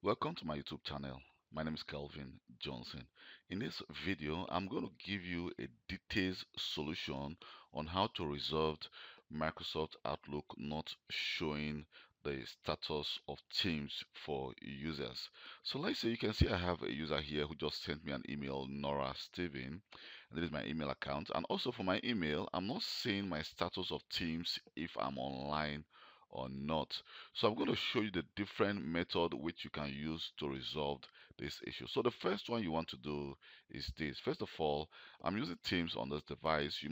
Welcome to my YouTube channel. My name is Kelvin Johnson. In this video, I'm going to give you a detailed solution on how to resolve Microsoft Outlook not showing the status of Teams for users. So let's say you can see I have a user here who just sent me an email, Nora Steven, and this is my email account. And also for my email, I'm not seeing my status of Teams if I'm online or not. So I'm going to show you the different method which you can use to resolve this issue. So the first one you want to do is this. First of all, I'm using Teams on this device.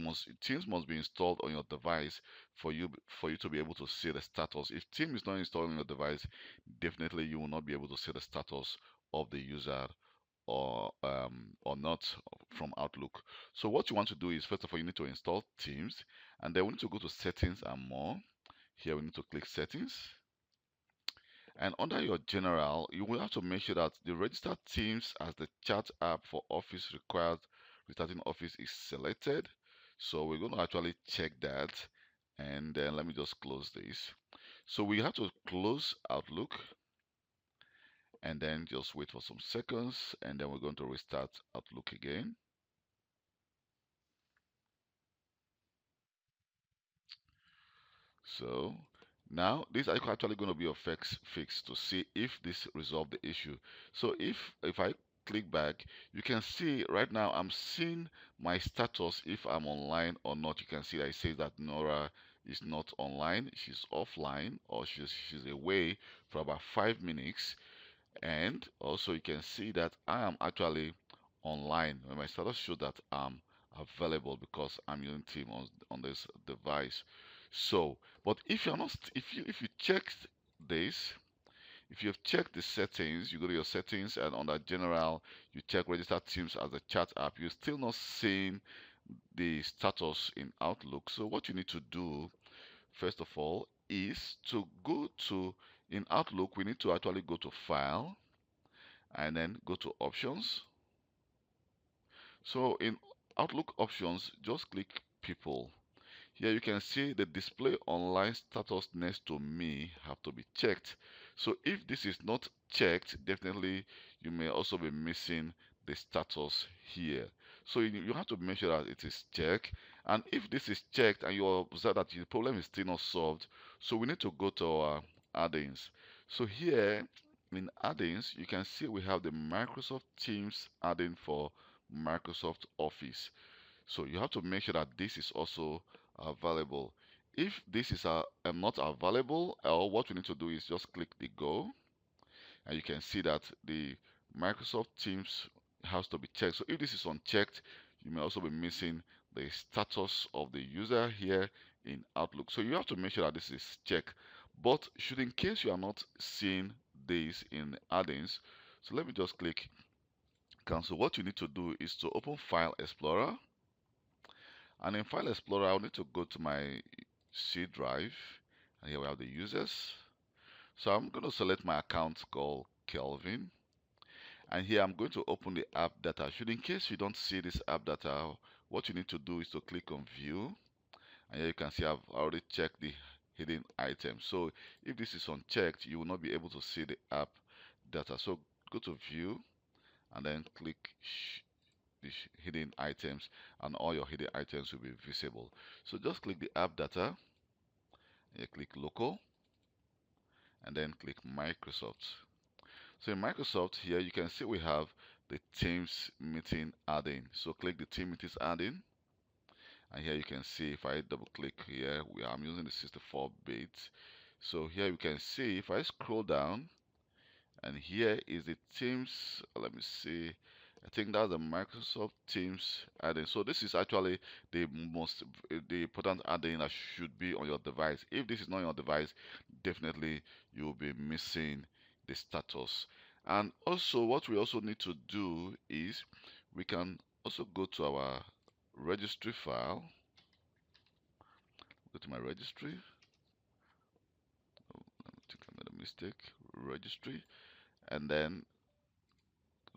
Teams must be installed on your device for you to be able to see the status. If Teams is not installed on your device, definitely you will not be able to see the status of the user or not from Outlook. So what you want to do is first of all you need to install Teams, and then we need to go to settings and more. Here we need to click settings, and under your general, you will have to make sure that the registered Teams as the chat app for Office required restarting Office is selected. So we're going to actually check that. And then let me just close this. So we have to close Outlook and then just wait for some seconds. And then we're going to restart Outlook again. So now this is actually going to be a fix to see if this resolve the issue. So if I click back, you can see right now I'm seeing my status if I'm online or not. You can see I say that Nora is not online, she's offline, or she's away for about 5 minutes. And also you can see that I am actually online when my status shows that I'm available because I'm using Team on this device. So, but if you're not, if you checked this, if you've checked the settings, you go to your settings and under general, you check register Teams as a chat app, you're still not seeing the status in Outlook. So what you need to do, first of all, is to go to in Outlook, we need to actually go to File and then go to Options. So in Outlook options, just click People. Here you can see the display online status next to me have to be checked. So if this is not checked, definitely you may also be missing the status here. So you have to make sure that it is checked. And if this is checked and you observe that the problem is still not solved, so we need to go to our add-ins. So here in add-ins, you can see we have the Microsoft Teams add-in for Microsoft Office. So you have to make sure that this is also available. If this is not available, or what we need to do is just click the go, and you can see that the Microsoft Teams has to be checked. So if this is unchecked, you may also be missing the status of the user here in Outlook. So you have to make sure that this is checked. But should in case you are not seeing this in add-ins, so let me just click cancel. What you need to do is to open File Explorer, and in File Explorer, I'll need to go to my C drive, and here we have the users. So I'm going to select my account called Kelvin, and here I'm going to open the app data. Should in case you don't see this app data, what you need to do is to click on View, and here you can see I've already checked the hidden items. So if this is unchecked, you will not be able to see the app data. So go to View, and then click the hidden items, and all your hidden items will be visible. So just click the app data, and you click local, and then click Microsoft. So in Microsoft here you can see we have the Teams meeting add-in. So click the Team meetings add-in, and here you can see if I double click here, I'm using the 64-bit. So here you can see if I scroll down, and here is the Teams. Let me see. I think that's the Microsoft Teams add-in. So this is actually the important add-in that should be on your device. If this is not on your device, definitely you'll be missing the status. And also, what we also need to do is we can also go to our registry file. Go to my registry. Oh, I think I made a mistake. Registry, and then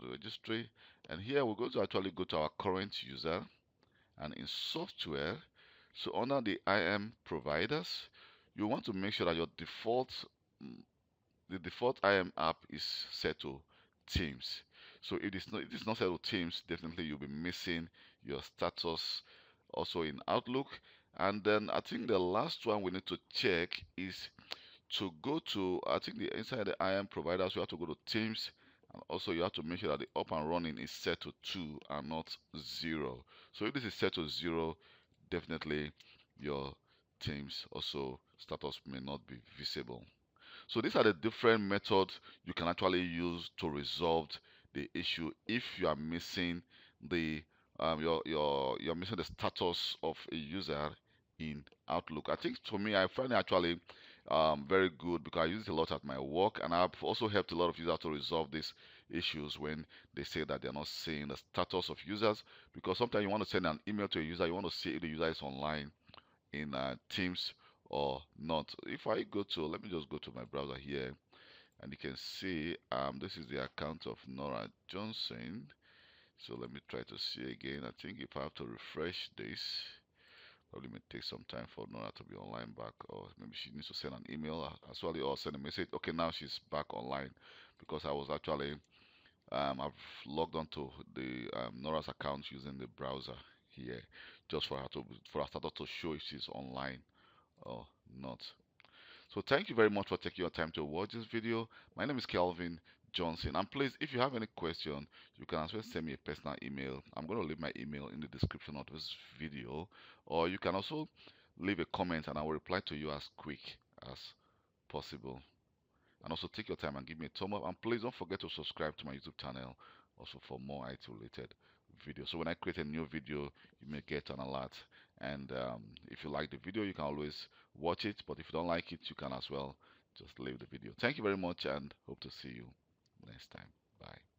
registry, and here we're going to actually go to our current user, and in software, so under the IM providers, you want to make sure that your default the default IM app is set to Teams. So if it's not set to Teams, definitely you'll be missing your status also in Outlook. And then I think the last one we need to check is to go to, I think the inside the IM providers, you have to go to Teams, and also you have to make sure that the up and running is set to 2 and not 0. So if this is set to 0, definitely your Teams also status may not be visible. So these are the different methods you can actually use to resolve the issue if you are missing the you're missing the status of a user in Outlook. I think for me, I find it actually very good because I use it a lot at my work, and I've also helped a lot of users to resolve these issues when they say that they're not seeing the status of users. Because sometimes you want to send an email to a user, you want to see if the user is online in Teams or not. If I go to, let me just go to my browser here, and you can see this is the account of Nora Johnson. So let me try to see again. I think if I have to refresh this, probably may take some time for Nora to be online back, or maybe she needs to send an email as well, or send a message. Okay, now she's back online because I was actually I've logged onto the Nora's account using the browser here, just for her status to show if she's online or not. So thank you very much for taking your time to watch this video. My name is Kelvin Johnson, and please, if you have any question, you can as well send me a personal email. I'm going to leave my email in the description of this video, or you can also leave a comment and I will reply to you as quick as possible. And also take your time and give me a thumb up, and please don't forget to subscribe to my YouTube channel also for more IT related videos. So when I create a new video, you may get an alert. And if you like the video, you can always watch it, but if you don't like it, you can as well just leave the video. Thank you very much, and hope to see you next time. Bye.